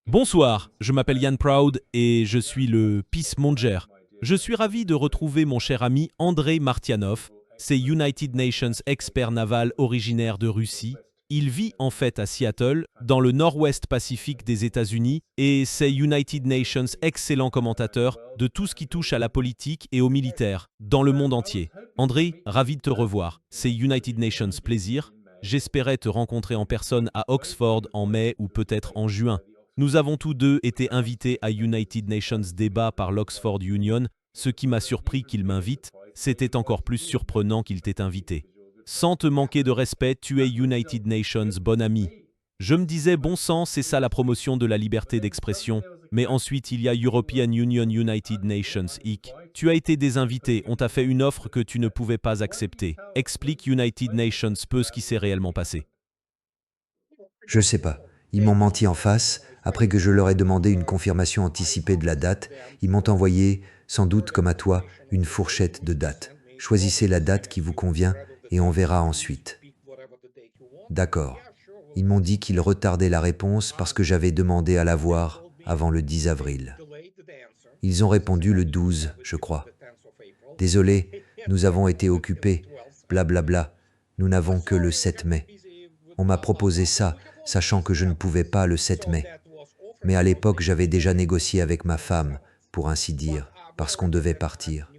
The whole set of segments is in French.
Bonsoir, je m'appelle Yann Proud et je suis le Peace Monger. Je suis ravi de retrouver mon cher ami Andrei Martianov. C'est United Nations expert naval originaire de Russie. Il vit en fait à Seattle, dans le nord-ouest Pacifique des États-Unis, et c'est United Nations excellent commentateur de tout ce qui touche à la politique et au militaire, dans le monde entier. André, ravi de te revoir. C'est United Nations plaisir. J'espérais te rencontrer en personne à Oxford en mai ou peut-être en juin. Nous avons tous deux été invités à United Nations débat par l'Oxford Union. Ce qui m'a surpris qu'il m'invite, c'était encore plus surprenant qu'il t'ait invité. Sans te manquer de respect, tu es United Nations bon ami. Je me disais, bon sang, c'est ça la promotion de la liberté d'expression. Mais ensuite, il y a European Union United Nations IC. Tu as été désinvité, on t'a fait une offre que tu ne pouvais pas accepter. Explique United Nations peu ce qui s'est réellement passé. Je sais pas. Ils m'ont menti en face. Après que je leur ai demandé une confirmation anticipée de la date, ils m'ont envoyé, sans doute comme à toi, une fourchette de dates. Choisissez la date qui vous convient et on verra ensuite. D'accord. Ils m'ont dit qu'ils retardaient la réponse parce que j'avais demandé à la voir avant le 10 avril. Ils ont répondu le 12, je crois. Désolé, nous avons été occupés, blablabla. Nous n'avons que le 7 mai. On m'a proposé ça, sachant que je ne pouvais pas le 7 mai. Mais à l'époque, j'avais déjà négocié avec ma femme, pour ainsi dire, parce qu'on devait partir.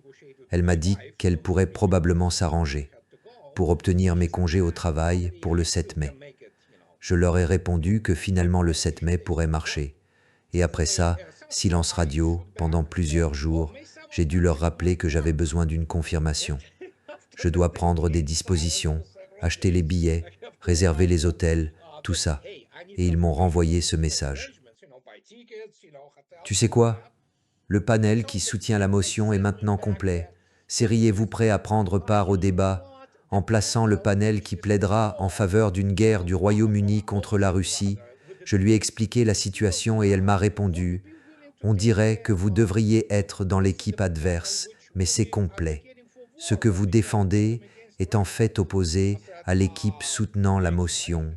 Elle m'a dit qu'elle pourrait probablement s'arranger pour obtenir mes congés au travail pour le 7 mai. Je leur ai répondu que finalement le 7 mai pourrait marcher. Et après ça, silence radio, pendant plusieurs jours, j'ai dû leur rappeler que j'avais besoin d'une confirmation. Je dois prendre des dispositions, acheter les billets, réserver les hôtels, tout ça. Et ils m'ont renvoyé ce message. Tu sais quoi? Le panel qui soutient la motion est maintenant complet. Seriez-vous prêt à prendre part au débat en plaçant le panel qui plaidera en faveur d'une guerre du Royaume-Uni contre la Russie? Je lui ai expliqué la situation et elle m'a répondu « On dirait que vous devriez être dans l'équipe adverse, mais c'est complet. Ce que vous défendez est en fait opposé à l'équipe soutenant la motion. »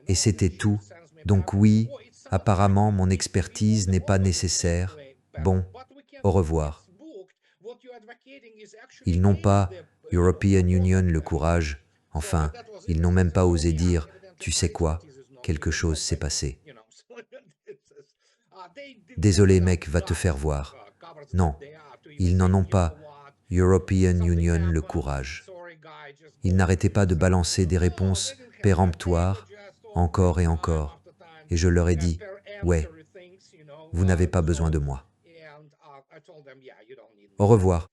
Et c'était tout. Donc oui, apparemment mon expertise n'est pas nécessaire. Bon, au revoir. Ils n'ont pas, European Union, le courage. Enfin, ils n'ont même pas osé dire, tu sais quoi, quelque chose s'est passé. Désolé mec, va te faire voir. Non, ils n'en ont pas, European Union, le courage. Ils n'arrêtaient pas de balancer des réponses péremptoires, encore et encore. Et je leur ai dit, ouais, vous n'avez pas besoin de moi. Au revoir.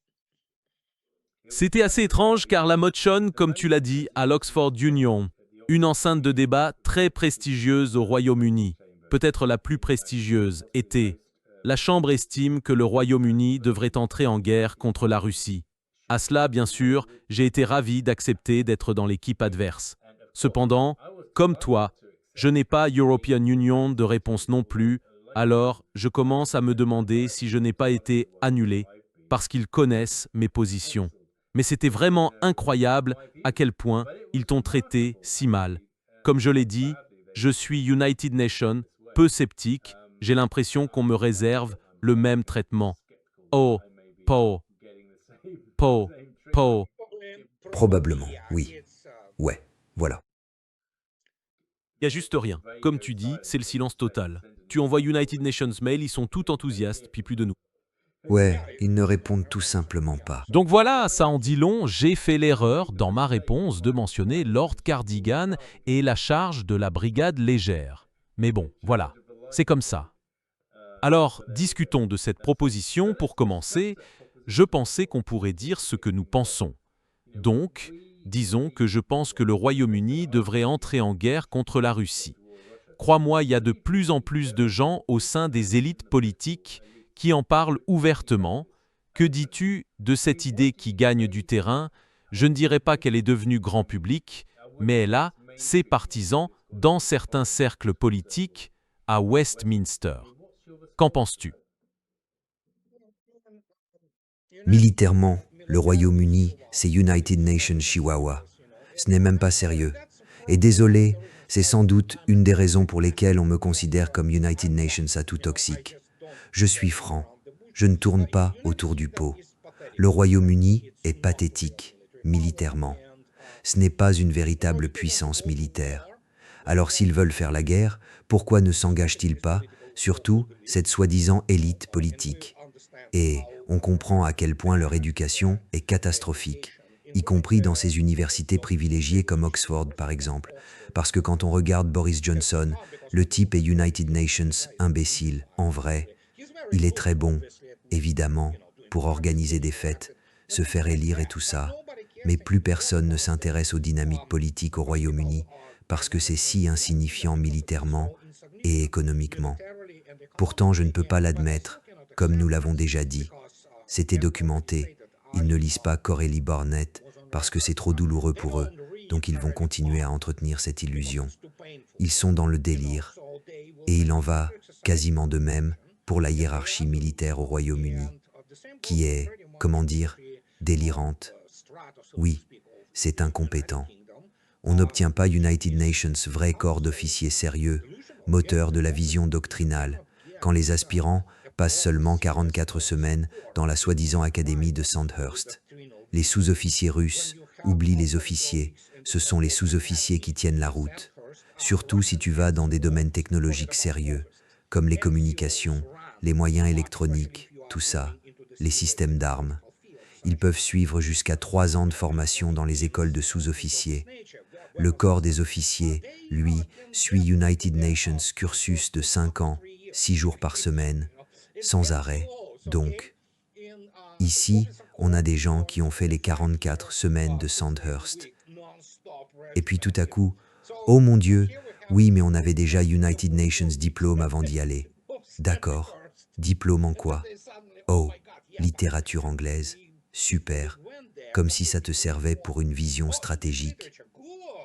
C'était assez étrange car la motion, comme tu l'as dit, à l'Oxford Union, une enceinte de débat très prestigieuse au Royaume-Uni, peut-être la plus prestigieuse, était la Chambre estime que le Royaume-Uni devrait entrer en guerre contre la Russie. À cela, bien sûr, j'ai été ravi d'accepter d'être dans l'équipe adverse. Cependant, comme toi, je n'ai pas European Union de réponse non plus, alors je commence à me demander si je n'ai pas été annulé parce qu'ils connaissent mes positions. Mais c'était vraiment incroyable à quel point ils t'ont traité si mal. Comme je l'ai dit, je suis United Nations, peu sceptique, j'ai l'impression qu'on me réserve le même traitement. Oh, po, po, po. Probablement, oui. Ouais, voilà. Il n'y a juste rien. Comme tu dis, c'est le silence total. Tu envoies United Nations Mail, ils sont tout enthousiastes, puis plus de nous. Ouais, ils ne répondent tout simplement pas. Donc voilà, ça en dit long, j'ai fait l'erreur dans ma réponse de mentionner Lord Cardigan et la charge de la brigade légère. Mais bon, voilà, c'est comme ça. Alors, discutons de cette proposition. Pour commencer, je pensais qu'on pourrait dire ce que nous pensons. Donc, disons que je pense que le Royaume-Uni devrait entrer en guerre contre la Russie. Crois-moi, il y a de plus en plus de gens au sein des élites politiques qui en parlent ouvertement. Que dis-tu de cette idée qui gagne du terrain? Je ne dirais pas qu'elle est devenue grand public, mais elle a ses partisans dans certains cercles politiques à Westminster. Qu'en penses-tu? Militairement, le Royaume-Uni, c'est United Nations Chihuahua. Ce n'est même pas sérieux. Et désolé, C'est sans doute une des raisons pour lesquelles on me considère comme United Nations atout toxique. Je suis franc, je ne tourne pas autour du pot. Le Royaume-Uni est pathétique, militairement. Ce n'est pas une véritable puissance militaire. Alors s'ils veulent faire la guerre, pourquoi ne s'engagent-ils pas, surtout cette soi-disant élite politique? Et on comprend à quel point leur éducation est catastrophique, y compris dans ces universités privilégiées comme Oxford par exemple, parce que quand on regarde Boris Johnson, le type est United Nations imbécile, en vrai. Il est très bon, évidemment, pour organiser des fêtes, se faire élire et tout ça, mais plus personne ne s'intéresse aux dynamiques politiques au Royaume-Uni parce que c'est si insignifiant militairement et économiquement. Pourtant, je ne peux pas l'admettre, comme nous l'avons déjà dit. C'était documenté. Ils ne lisent pas Coralie Barnett parce que c'est trop douloureux pour eux, donc ils vont continuer à entretenir cette illusion. Ils sont dans le délire, et il en va quasiment de même pour la hiérarchie militaire au Royaume-Uni, qui est, comment dire, délirante. Oui, c'est incompétent. On n'obtient pas United Nations vrai corps d'officiers sérieux, moteur de la vision doctrinale, quand les aspirants passent seulement 44 semaines dans la soi-disant académie de Sandhurst. Les sous-officiers russes oublient les officiers, ce sont les sous-officiers qui tiennent la route. Surtout si tu vas dans des domaines technologiques sérieux, comme les communications, les moyens électroniques, tout ça, les systèmes d'armes. Ils peuvent suivre jusqu'à 3 ans de formation dans les écoles de sous-officiers. Le corps des officiers, lui, suit United Nations cursus de 5 ans, 6 jours par semaine, sans arrêt, donc. Ici, on a des gens qui ont fait les 44 semaines de Sandhurst. Et puis tout à coup, oh mon Dieu, oui, mais on avait déjà United Nations diplôme avant d'y aller. D'accord, diplôme en quoi? Oh, littérature anglaise, super, comme si ça te servait pour une vision stratégique.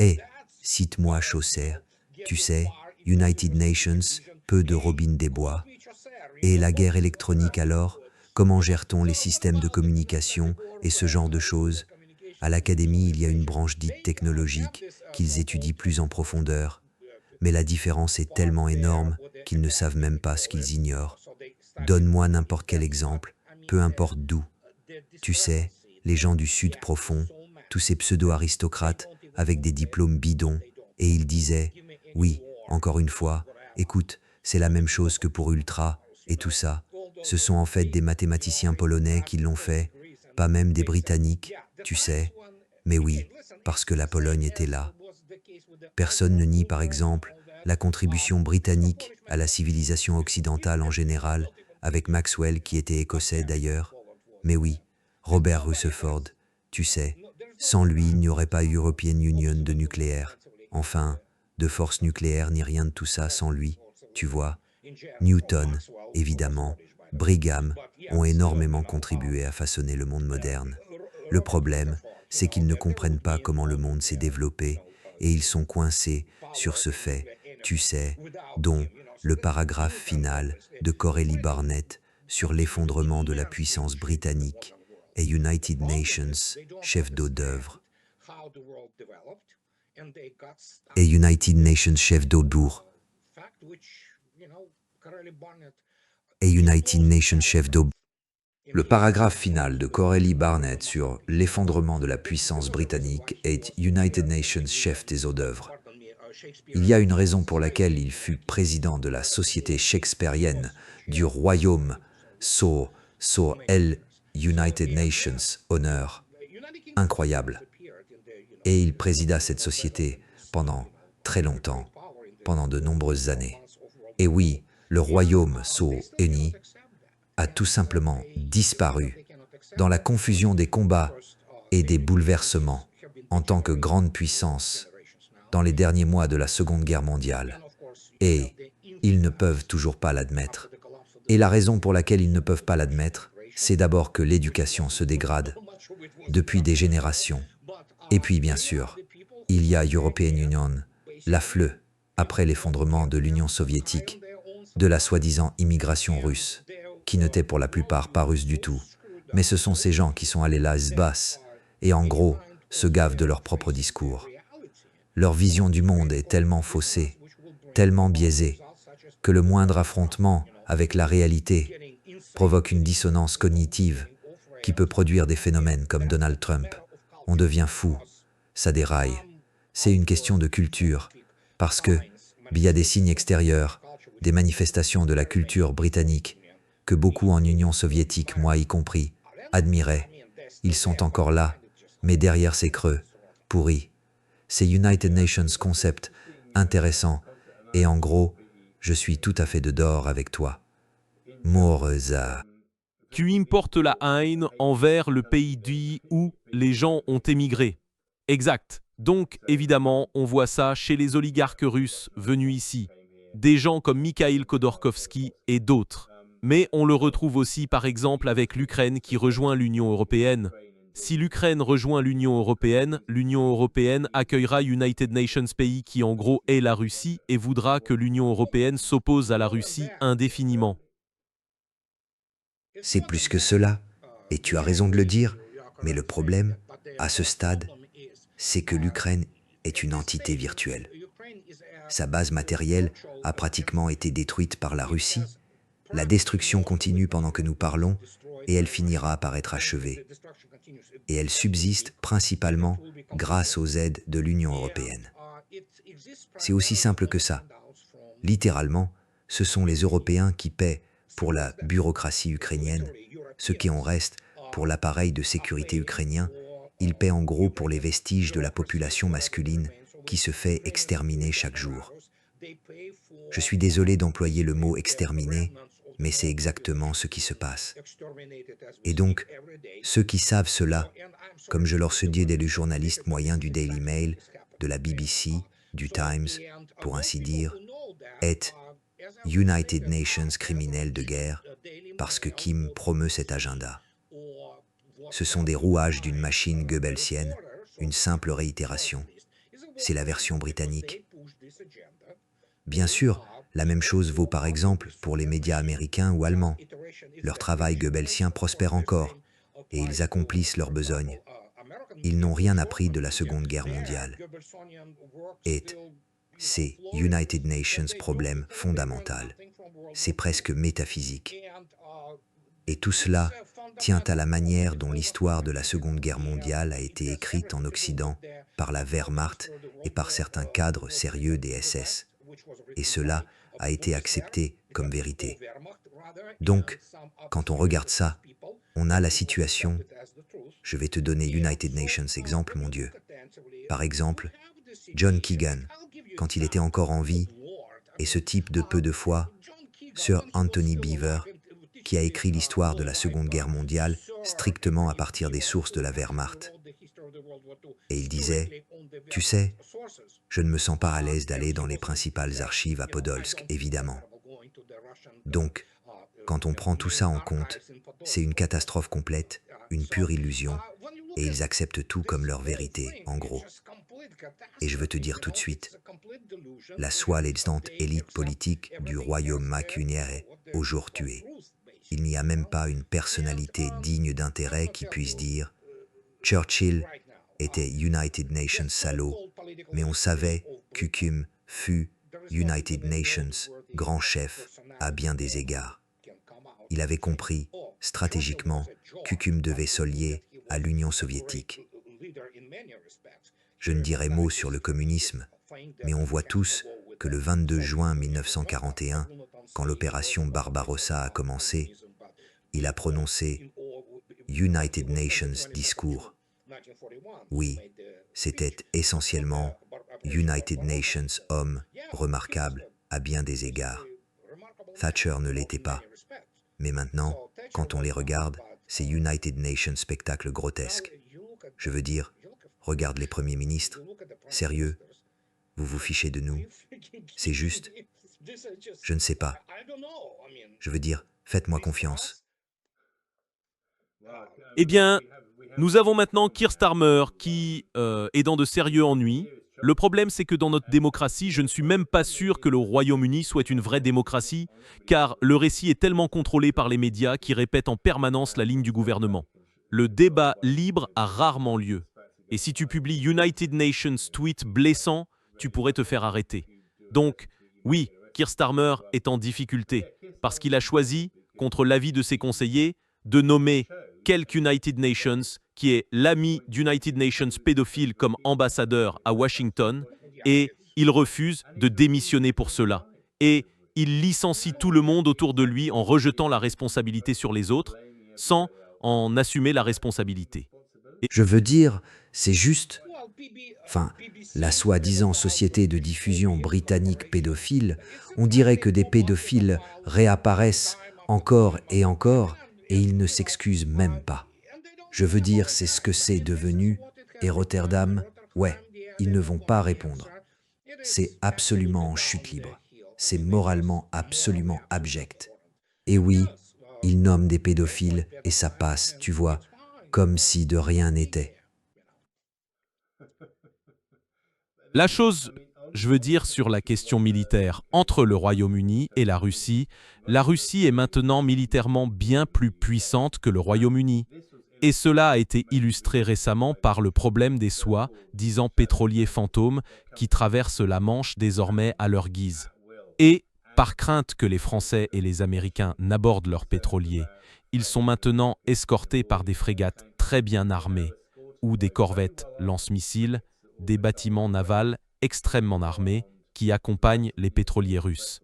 Eh, cite-moi Chaucer, tu sais, United Nations, peu de Robin des Bois. Et la guerre électronique alors, comment gère-t-on les systèmes de communication et ce genre de choses? À l'académie, il y a une branche dite technologique qu'ils étudient plus en profondeur. Mais la différence est tellement énorme qu'ils ne savent même pas ce qu'ils ignorent. Donne-moi n'importe quel exemple, peu importe d'où. Tu sais, les gens du Sud profond, tous ces pseudo-aristocrates avec des diplômes bidons, et ils disaient, oui, encore une fois, écoute, c'est la même chose que pour Ultra, et tout ça. Ce sont en fait des mathématiciens polonais qui l'ont fait, pas même des Britanniques, tu sais. Mais oui, parce que la Pologne était là. Personne ne nie par exemple la contribution britannique à la civilisation occidentale en général, avec Maxwell qui était écossais d'ailleurs. Mais oui, Robert Rutherford, tu sais, sans lui il n'y aurait pas European Union de nucléaire. Enfin, de force nucléaire ni rien de tout ça sans lui, tu vois. Newton, évidemment, Brigham ont énormément contribué à façonner le monde moderne. Le problème, c'est qu'ils ne comprennent pas comment le monde s'est développé et ils sont coincés sur ce fait, tu sais, dont le paragraphe final de Coralie Barnett sur l'effondrement de la puissance britannique est United Nations, chef d'œuvre. Et United Nations, chef d'œuvre. Et United Nations, chef d'œuvre. Le paragraphe final de Coralie Barnett sur l'effondrement de la puissance britannique est United Nations, chef des hors-d'œuvre. Il y a une raison pour laquelle il fut président de la société shakespearienne du royaume sur L United Nations honneur. Incroyable. Et il présida cette société pendant très longtemps, pendant de nombreuses années. Et oui, le royaume uni a tout simplement disparu dans la confusion des combats et des bouleversements en tant que grande puissance dans les derniers mois de la Seconde Guerre mondiale. Et ils ne peuvent toujours pas l'admettre. Et la raison pour laquelle ils ne peuvent pas l'admettre, c'est d'abord que l'éducation se dégrade depuis des générations. Et puis, bien sûr, il y a European Union, la FLE, après l'effondrement de l'Union soviétique, de la soi-disant immigration russe, qui n'était pour la plupart pas russe du tout. Mais ce sont ces gens qui sont allés là, se bassent, et en gros, se gavent de leur propre discours. Leur vision du monde est tellement faussée, tellement biaisée, que le moindre affrontement avec la réalité provoque une dissonance cognitive qui peut produire des phénomènes comme Donald Trump. On devient fou, ça déraille. C'est une question de culture, parce que, via des signes extérieurs, des manifestations de la culture britannique, que beaucoup en Union soviétique, moi y compris, admiraient, ils sont encore là, mais derrière ces creux, pourris. Ces United Nations concepts intéressants, et en gros, je suis tout à fait dedans avec toi. Moreza. Tu importes la haine envers le pays dit où les gens ont émigré. Exact. Donc, évidemment, on voit ça chez les oligarques russes venus ici. Des gens comme Mikhail Khodorkovsky et d'autres. Mais on le retrouve aussi, par exemple, avec l'Ukraine qui rejoint l'Union européenne. Si l'Ukraine rejoint l'Union européenne accueillera United Nations pays qui en gros est la Russie et voudra que l'Union européenne s'oppose à la Russie indéfiniment. C'est plus que cela, et tu as raison de le dire, mais le problème, à ce stade, c'est que l'Ukraine est une entité virtuelle. Sa base matérielle a pratiquement été détruite par la Russie. La destruction continue pendant que nous parlons, et elle finira par être achevée. Et elle subsiste principalement grâce aux aides de l'Union européenne. C'est aussi simple que ça. Littéralement, ce sont les Européens qui paient pour la bureaucratie ukrainienne, ce qui en reste pour l'appareil de sécurité ukrainien. Ils paient en gros pour les vestiges de la population masculine qui se fait exterminer chaque jour. Je suis désolé d'employer le mot « exterminer », mais c'est exactement ce qui se passe. Et donc, ceux qui savent cela, comme je leur dis des journalistes moyens du Daily Mail, de la BBC, du Times, pour ainsi dire, est United Nations criminels de guerre parce que Kim promeut cet agenda. Ce sont des rouages d'une machine goebbelsienne, une simple réitération. C'est la version britannique. Bien sûr, la même chose vaut par exemple pour les médias américains ou allemands. Leur travail goebbelsien prospère encore et ils accomplissent leur besogne. Ils n'ont rien appris de la Seconde Guerre mondiale. Et c'est United Nations problème fondamental. C'est presque métaphysique. Et tout cela tient à la manière dont l'histoire de la Seconde Guerre mondiale a été écrite en Occident par la Wehrmacht et par certains cadres sérieux des SS. Et cela a été accepté comme vérité. Donc, quand on regarde ça, on a la situation. Je vais te donner United Nations exemple, mon Dieu. Par exemple, John Keegan, quand il était encore en vie, et ce type de peu de foi, Sir Anthony Beaver, qui a écrit l'histoire de la Seconde Guerre mondiale strictement à partir des sources de la Wehrmacht. Et il disait, « Tu sais, je ne me sens pas à l'aise d'aller dans les principales archives à Podolsk, évidemment. » Donc, quand on prend tout ça en compte, c'est une catastrophe complète, une pure illusion, et ils acceptent tout comme leur vérité, en gros. Et je veux te dire tout de suite, la soi-disant élite politique du royaume macunière est au jour tué. Il n'y a même pas une personnalité digne d'intérêt qui puisse dire « Churchill était United Nations salaud, mais on savait qu'Hukum fut United Nations grand chef à bien des égards. Il avait compris, stratégiquement, qu'Hukum devait s'allier à l'Union soviétique. » Je ne dirai mot sur le communisme, mais on voit tous que le 22 juin 1941, quand l'opération Barbarossa a commencé, il a prononcé United Nations discours. Oui, c'était essentiellement United Nations homme remarquable à bien des égards. Thatcher ne l'était pas, mais maintenant, quand on les regarde, c'est United Nations spectacle grotesque. Je veux dire, regarde les premiers ministres. Sérieux, vous vous fichez de nous? C'est juste? Je ne sais pas. Je veux dire, faites-moi confiance. Eh bien, nous avons maintenant Keir Starmer qui est dans de sérieux ennuis. Le problème, c'est que dans notre démocratie, je ne suis même pas sûr que le Royaume-Uni soit une vraie démocratie, car le récit est tellement contrôlé par les médias qui répètent en permanence la ligne du gouvernement. Le débat libre a rarement lieu. Et si tu publies United Nations tweet blessant, tu pourrais te faire arrêter. Donc, oui, Keir Starmer est en difficulté, parce qu'il a choisi, contre l'avis de ses conseillers, de nommer quelque United Nations, qui est l'ami d'United Nations pédophile comme ambassadeur à Washington, et il refuse de démissionner pour cela. Et il licencie tout le monde autour de lui en rejetant la responsabilité sur les autres, sans en assumer la responsabilité. Je veux dire, c'est juste. Enfin, la soi-disant société de diffusion britannique pédophile, on dirait que des pédophiles réapparaissent encore et ils ne s'excusent même pas. Je veux dire, c'est ce que c'est devenu, et Rotterdam, ouais, ils ne vont pas répondre. C'est absolument en chute libre. C'est moralement absolument abject. Et oui, ils nomment des pédophiles et ça passe, tu vois, comme si de rien n'était. La chose, je veux dire, sur la question militaire entre le Royaume-Uni et la Russie est maintenant militairement bien plus puissante que le Royaume-Uni. Et cela a été illustré récemment par le problème des soi-disant pétroliers fantômes qui traversent la Manche désormais à leur guise. Et, par crainte que les Français et les Américains n'abordent leurs pétroliers, ils sont maintenant escortés par des frégates très bien armées, ou des corvettes lance-missiles, des bâtiments navals extrêmement armés qui accompagnent les pétroliers russes.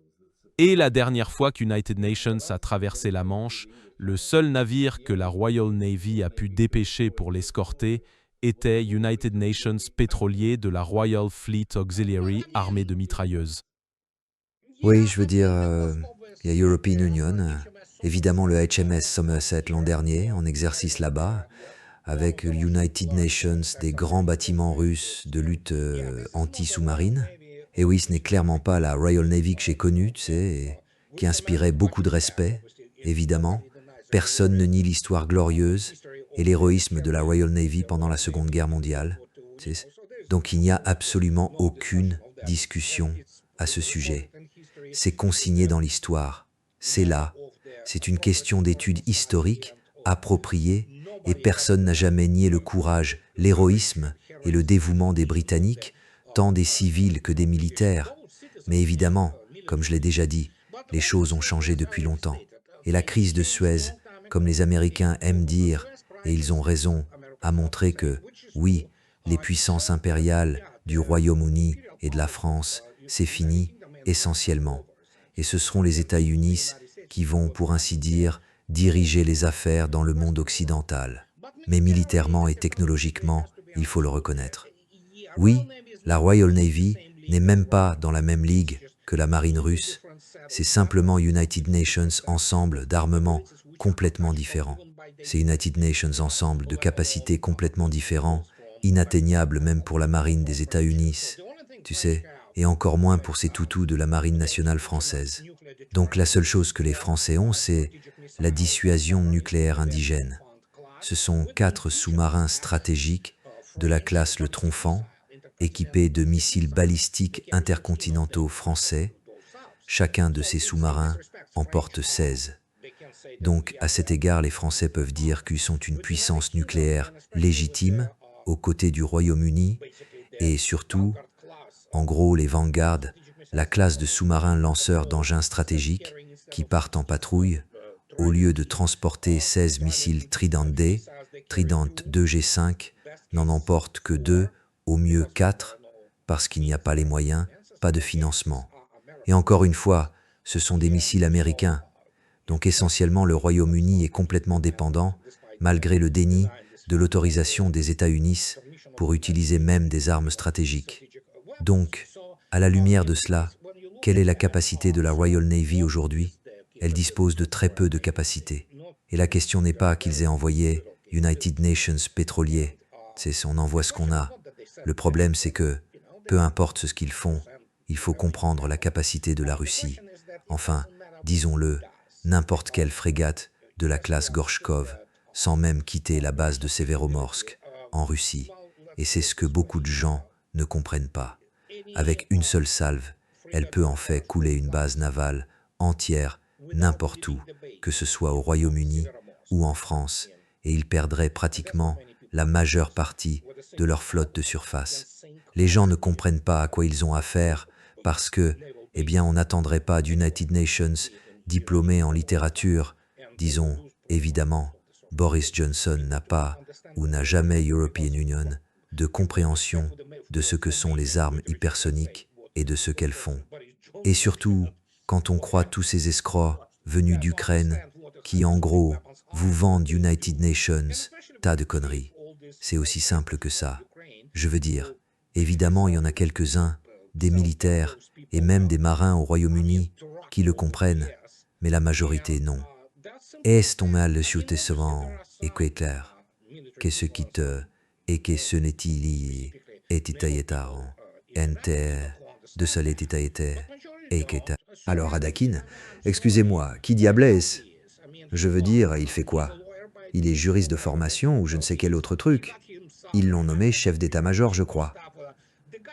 Et la dernière fois qu'United Nations a traversé la Manche, le seul navire que la Royal Navy a pu dépêcher pour l'escorter était United Nations pétrolier de la Royal Fleet Auxiliary armée de mitrailleuses. Oui, je veux dire, il y a European Union, évidemment le HMS Somerset l'an dernier, en exercice là-bas, avec United Nations, des grands bâtiments russes de lutte anti-sous-marine. Et oui, ce n'est clairement pas la Royal Navy que j'ai connue, tu sais, et qui inspirait beaucoup de respect, évidemment. Personne ne nie l'histoire glorieuse et l'héroïsme de la Royal Navy pendant la Seconde Guerre mondiale. Tu sais. Donc il n'y a absolument aucune discussion à ce sujet. C'est consigné dans l'histoire. C'est là. C'est une question d'étude historique, appropriée, et personne n'a jamais nié le courage, l'héroïsme et le dévouement des Britanniques, tant des civils que des militaires. Mais évidemment, comme je l'ai déjà dit, les choses ont changé depuis longtemps. Et la crise de Suez, comme les Américains aiment dire, et ils ont raison, a montré que, oui, les puissances impériales du Royaume-Uni et de la France, c'est fini, essentiellement. Et ce seront les États-Unis qui vont, pour ainsi dire, diriger les affaires dans le monde occidental. Mais militairement et technologiquement, il faut le reconnaître. Oui, la Royal Navy n'est même pas dans la même ligue que la marine russe. C'est simplement United Nations ensemble d'armements complètement différents. C'est United Nations ensemble de capacités complètement différents, inatteignables même pour la marine des États-Unis, tu sais, et encore moins pour ces toutous de la marine nationale française. Donc la seule chose que les Français ont, c'est la dissuasion nucléaire indigène. Ce sont 4 sous-marins stratégiques de la classe Le Tronfant, équipés de missiles balistiques intercontinentaux français. Chacun de ces sous-marins en porte 16. Donc, à cet égard, les Français peuvent dire qu'ils sont une puissance nucléaire légitime, aux côtés du Royaume-Uni, et surtout, en gros, les Vanguard, la classe de sous-marins lanceurs d'engins stratégiques qui partent en patrouille, au lieu de transporter 16 missiles Trident D, Trident 2G5, n'en emportent que 2, au mieux 4, parce qu'il n'y a pas les moyens, pas de financement. Et encore une fois, ce sont des missiles américains. Donc essentiellement, le Royaume-Uni est complètement dépendant, malgré le déni de l'autorisation des États-Unis pour utiliser même des armes stratégiques. Donc, à la lumière de cela, quelle est la capacité de la Royal Navy aujourd'hui? Elle dispose de très peu de capacité. Et la question n'est pas qu'ils aient envoyé United Nations pétrolier. On envoie ce qu'on a. Le problème, c'est que, peu importe ce qu'ils font, il faut comprendre la capacité de la Russie. Enfin, disons-le, n'importe quelle frégate de la classe Gorchkov, sans même quitter la base de Severomorsk, en Russie. Et c'est ce que beaucoup de gens ne comprennent pas. Avec une seule salve, elle peut en fait couler une base navale entière, n'importe où, que ce soit au Royaume-Uni ou en France, et ils perdraient pratiquement la majeure partie de leur flotte de surface. Les gens ne comprennent pas à quoi ils ont affaire parce que, eh bien, on n'attendrait pas d'United Nations diplômé en littérature. Disons, évidemment, Boris Johnson n'a pas, ou n'a jamais European Union, de compréhension de ce que sont les armes hypersoniques et de ce qu'elles font. Et surtout, quand on croit tous ces escrocs venus d'Ukraine qui, en gros, vous vendent United Nations, tas de conneries. C'est aussi simple que ça. Je veux dire, évidemment, il y en a quelques-uns, des militaires et même des marins au Royaume-Uni qui le comprennent, mais la majorité non. Est-ce mal le chute souvent et quoi clair? Qu'est-ce qui te et que ce n'est-il et titaïetaron ente de soleil titaïete et que alors Adakin, excusez-moi, qui diable est-ce? Je veux dire, il fait quoi? Il est juriste de formation ou je ne sais quel autre truc. Ils l'ont nommé chef d'état-major, je crois.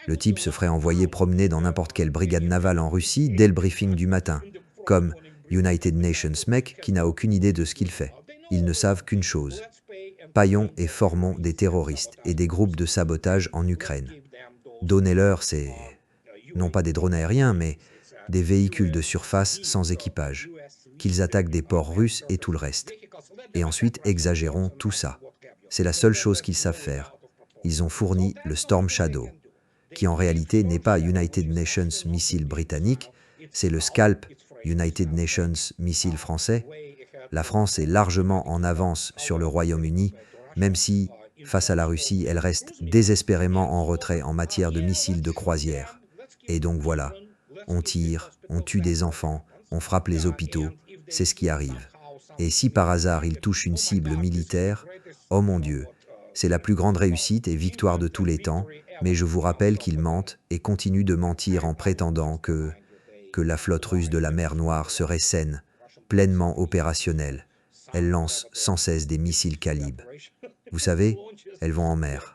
Le type se ferait envoyer promener dans n'importe quelle brigade navale en Russie dès le briefing du matin, comme United Nations mec qui n'a aucune idée de ce qu'il fait. Ils ne savent qu'une chose. Paillons et formons des terroristes et des groupes de sabotage en Ukraine. Donnez-leur ces, non pas des drones aériens, mais des véhicules de surface sans équipage, qu'ils attaquent des ports russes et tout le reste. Et ensuite exagérons tout ça. C'est la seule chose qu'ils savent faire. Ils ont fourni le Storm Shadow, qui en réalité n'est pas United Nations missile britannique, c'est le Scalp United Nations missile français. La France est largement en avance sur le Royaume-Uni, même si, face à la Russie, elle reste désespérément en retrait en matière de missiles de croisière. Et donc voilà, on tire, on tue des enfants, on frappe les hôpitaux, c'est ce qui arrive. Et si par hasard il touche une cible militaire, oh mon Dieu, c'est la plus grande réussite et victoire de tous les temps, mais je vous rappelle qu'ils mentent et continuent de mentir en prétendant que la flotte russe de la mer Noire serait saine, pleinement opérationnelle. Elle lance sans cesse des missiles Kalib. Vous savez, elles vont en mer.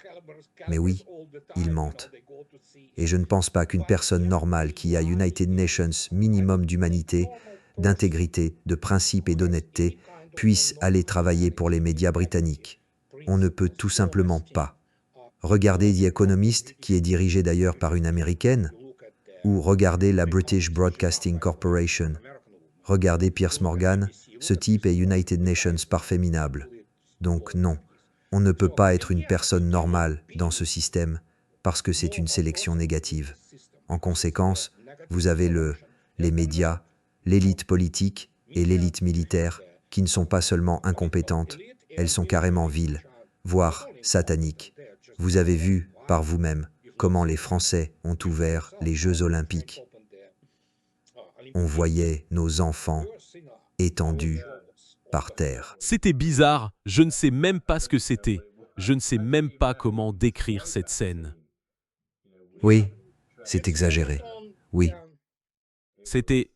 Mais oui, ils mentent. Et je ne pense pas qu'une personne normale qui a United Nations minimum d'humanité, d'intégrité, de principe et d'honnêteté puisse aller travailler pour les médias britanniques. On ne peut tout simplement pas. Regardez The Economist, qui est dirigé d'ailleurs par une Américaine, ou regardez la British Broadcasting Corporation. Regardez Piers Morgan, ce type est United Nations parfait minable. Donc non, on ne peut pas être une personne normale dans ce système, parce que c'est une sélection négative. En conséquence, vous avez les médias, l'élite politique et l'élite militaire, qui ne sont pas seulement incompétentes, elles sont carrément viles, voire sataniques. Vous avez vu, par vous-même, comment les Français ont ouvert les Jeux Olympiques. On voyait nos enfants étendus par terre. C'était bizarre, je ne sais même pas ce que c'était. Je ne sais même pas comment décrire cette scène. Oui, c'est exagéré. Oui. C'était,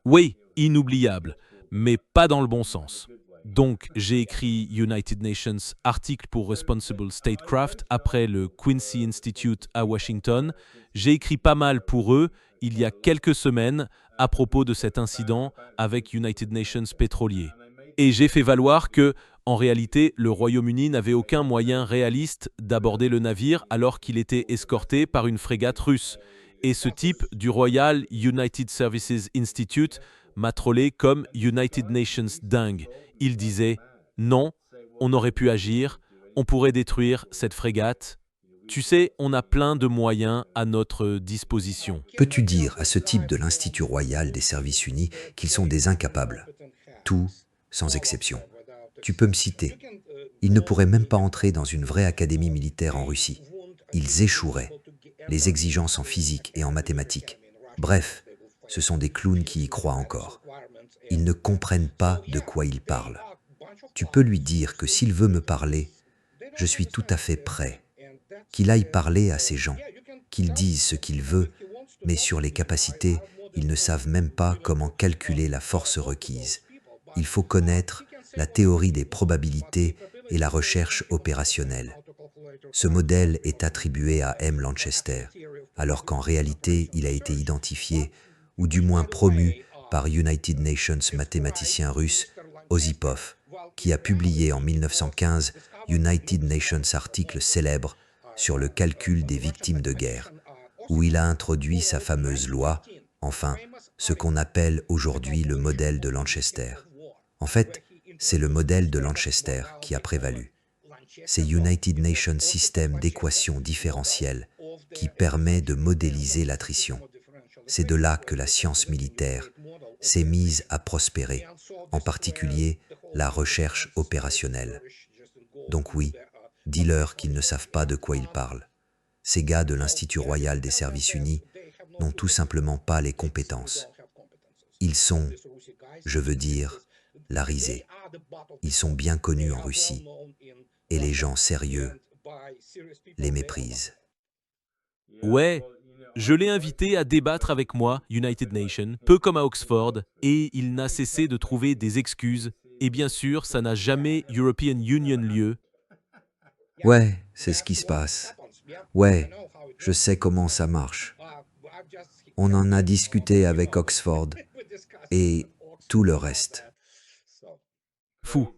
oui, inoubliable, mais pas dans le bon sens. Donc, j'ai écrit United Nations article pour Responsible Statecraft après le Quincy Institute à Washington. J'ai écrit pas mal pour eux il y a quelques semaines à propos de cet incident avec United Nations pétrolier. Et j'ai fait valoir que, en réalité, le Royaume-Uni n'avait aucun moyen réaliste d'aborder le navire alors qu'il était escorté par une frégate russe. Et ce type du Royal United Services Institute m'a trollé comme United Nations dingue. Il disait « Non, on aurait pu agir, on pourrait détruire cette frégate. Tu sais, on a plein de moyens à notre disposition. » Peux-tu dire à ce type de l'Institut royal des services unis qu'ils sont des incapables? Tout, sans exception. Tu peux me citer. Ils ne pourraient même pas entrer dans une vraie académie militaire en Russie. Ils échoueraient. Les exigences en physique et en mathématiques. Bref, ce sont des clowns qui y croient encore. Ils ne comprennent pas de quoi ils parlent. Tu peux lui dire que s'il veut me parler, je suis tout à fait prêt. Qu'il aille parler à ces gens, qu'il dise ce qu'il veut, mais sur les capacités, ils ne savent même pas comment calculer la force requise. Il faut connaître la théorie des probabilités et la recherche opérationnelle. Ce modèle est attribué à M. Lanchester, alors qu'en réalité, il a été identifié, ou du moins promu, par United Nations mathématicien russe Osipov, qui a publié en 1915 United Nations article célèbre sur le calcul des victimes de guerre, où il a introduit sa fameuse loi, enfin, ce qu'on appelle aujourd'hui le modèle de Lanchester. En fait, c'est le modèle de Lanchester qui a prévalu. C'est United Nations System d'équations différentielles qui permet de modéliser l'attrition. C'est de là que la science militaire s'est mise à prospérer, en particulier la recherche opérationnelle. Donc oui, dis-leur qu'ils ne savent pas de quoi ils parlent. Ces gars de l'Institut royal des services unis n'ont tout simplement pas les compétences. Ils sont, je veux dire, la risée. Ils sont bien connus en Russie et les gens sérieux les méprisent. Ouais, je l'ai invité à débattre avec moi, United Nations, peu comme à Oxford, et il n'a cessé de trouver des excuses. Et bien sûr, ça n'a jamais European Union lieu. Ouais, c'est ce qui se passe. Ouais, je sais comment ça marche. On en a discuté avec Oxford et tout le reste. Fou.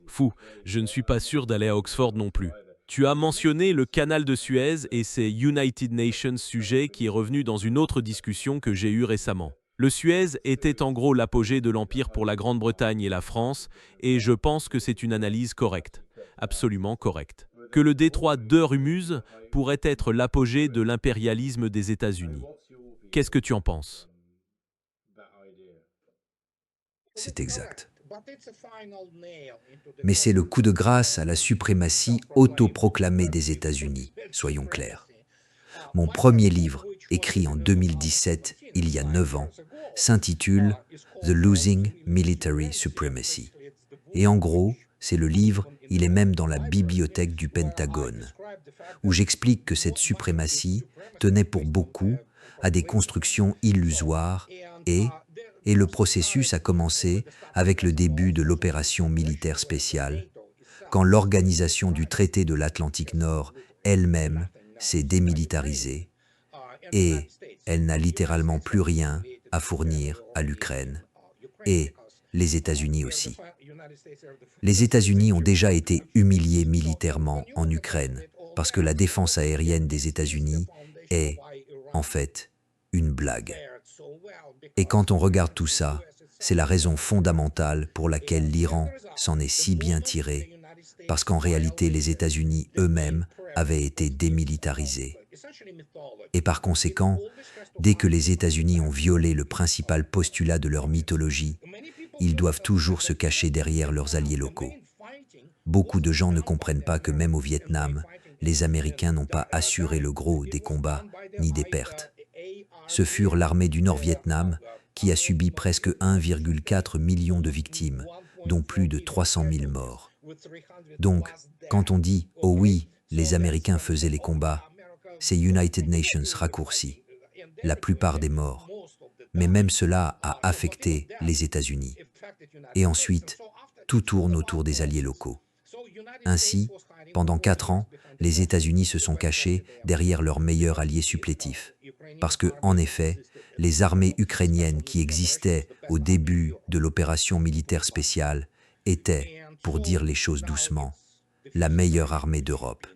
Je ne suis pas sûr d'aller à Oxford non plus. Tu as mentionné le canal de Suez et c'est United Nations sujet qui est revenu dans une autre discussion que j'ai eue récemment. Le Suez était en gros l'apogée de l'Empire pour la Grande-Bretagne et la France, et je pense que c'est une analyse correcte, absolument correcte. Que le détroit d'Ormuz pourrait être l'apogée de l'impérialisme des États-Unis. Qu'est-ce que tu en penses? C'est exact. Mais c'est le coup de grâce à la suprématie autoproclamée des États-Unis, soyons clairs. Mon premier livre, écrit en 2017, il y a 9 ans, s'intitule The Losing Military Supremacy. Et en gros, c'est le livre, il est même dans la bibliothèque du Pentagone, où j'explique que cette suprématie tenait pour beaucoup à des constructions illusoires et le processus a commencé avec le début de l'opération militaire spéciale, quand l'organisation du traité de l'Atlantique Nord elle-même s'est démilitarisée et elle n'a littéralement plus rien à fournir à l'Ukraine et les États-Unis aussi. Les États-Unis ont déjà été humiliés militairement en Ukraine parce que la défense aérienne des États-Unis est, en fait, une blague. Et quand on regarde tout ça, c'est la raison fondamentale pour laquelle l'Iran s'en est si bien tiré, parce qu'en réalité, les États-Unis eux-mêmes avaient été démilitarisés. Et par conséquent, dès que les États-Unis ont violé le principal postulat de leur mythologie, ils doivent toujours se cacher derrière leurs alliés locaux. Beaucoup de gens ne comprennent pas que même au Vietnam, les Américains n'ont pas assuré le gros des combats ni des pertes. Ce furent l'armée du Nord-Vietnam qui a subi presque 1,4 million de victimes, dont plus de 300 000 morts. Donc, quand on dit « Oh oui, les Américains faisaient les combats », c'est United Nations raccourci, la plupart des morts. Mais même cela a affecté les États-Unis. Et ensuite, tout tourne autour des alliés locaux. Ainsi, pendant 4 ans, les États-Unis se sont cachés derrière leur meilleur allié supplétif. Parce que, en effet, les armées ukrainiennes qui existaient au début de l'opération militaire spéciale étaient, pour dire les choses doucement, la meilleure armée d'Europe.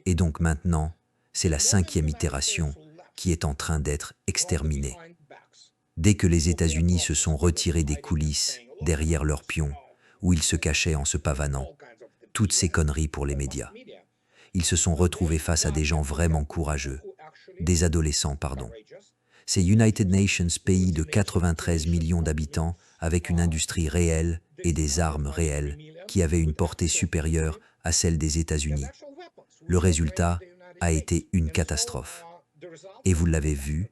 Et donc maintenant, c'est la 5e itération qui est en train d'être exterminée. Dès que les États-Unis se sont retirés des coulisses, derrière leurs pions, où ils se cachaient en se pavanant, toutes ces conneries pour les médias. Ils se sont retrouvés face à des gens vraiment courageux, des adolescents, pardon. C'est United Nations, pays de 93 millions d'habitants, avec une industrie réelle et des armes réelles, qui avaient une portée supérieure à celle des États-Unis. Le résultat a été une catastrophe. Et vous l'avez vu,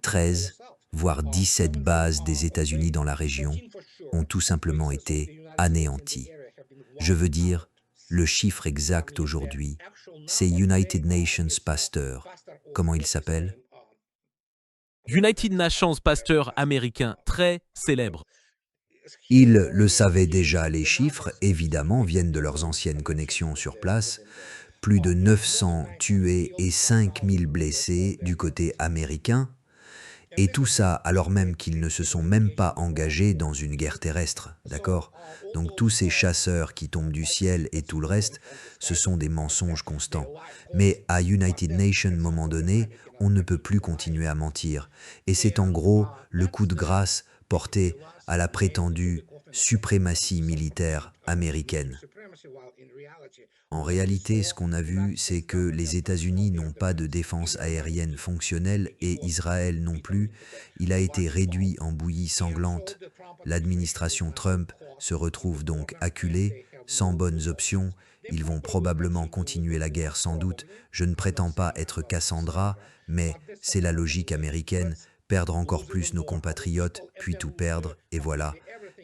13, voire 17 bases des États-Unis dans la région ont tout simplement été anéanties. Je veux dire, le chiffre exact aujourd'hui, c'est United Nations Pasteur. Comment il s'appelle? United Nations pasteur américain très célèbre. Ils le savaient déjà, les chiffres, évidemment, viennent de leurs anciennes connexions sur place. Plus de 900 tués et 5000 blessés du côté américain. Et tout ça alors même qu'ils ne se sont même pas engagés dans une guerre terrestre, d'accord? Donc tous ces chasseurs qui tombent du ciel et tout le reste, ce sont des mensonges constants. Mais à United Nations, moment donné, on ne peut plus continuer à mentir. Et c'est en gros le coup de grâce porté à la prétendue suprématie militaire américaine. En réalité, ce qu'on a vu, c'est que les États-Unis n'ont pas de défense aérienne fonctionnelle et Israël non plus. Il a été réduit en bouillie sanglante. L'administration Trump se retrouve donc acculée, sans bonnes options. Ils vont probablement continuer la guerre sans doute. Je ne prétends pas être Cassandra, mais c'est la logique américaine. Perdre encore plus nos compatriotes, puis tout perdre, et voilà.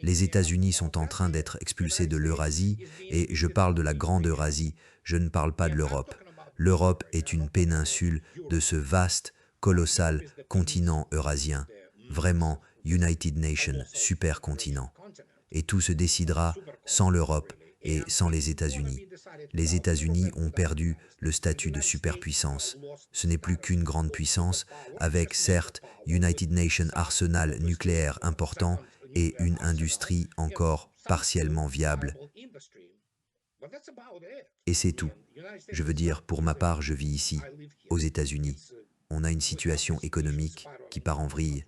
Les États-Unis sont en train d'être expulsés de l'Eurasie, et je parle de la Grande Eurasie, je ne parle pas de l'Europe. L'Europe est une péninsule de ce vaste, colossal continent eurasien. Vraiment, United Nations, supercontinent. Et tout se décidera sans l'Europe et sans les États-Unis. Les États-Unis ont perdu le statut de superpuissance. Ce n'est plus qu'une grande puissance, avec certes United Nations arsenal nucléaire important et une industrie encore partiellement viable. Et c'est tout. Je veux dire, pour ma part, je vis ici, aux États-Unis. On a une situation économique qui part en vrille,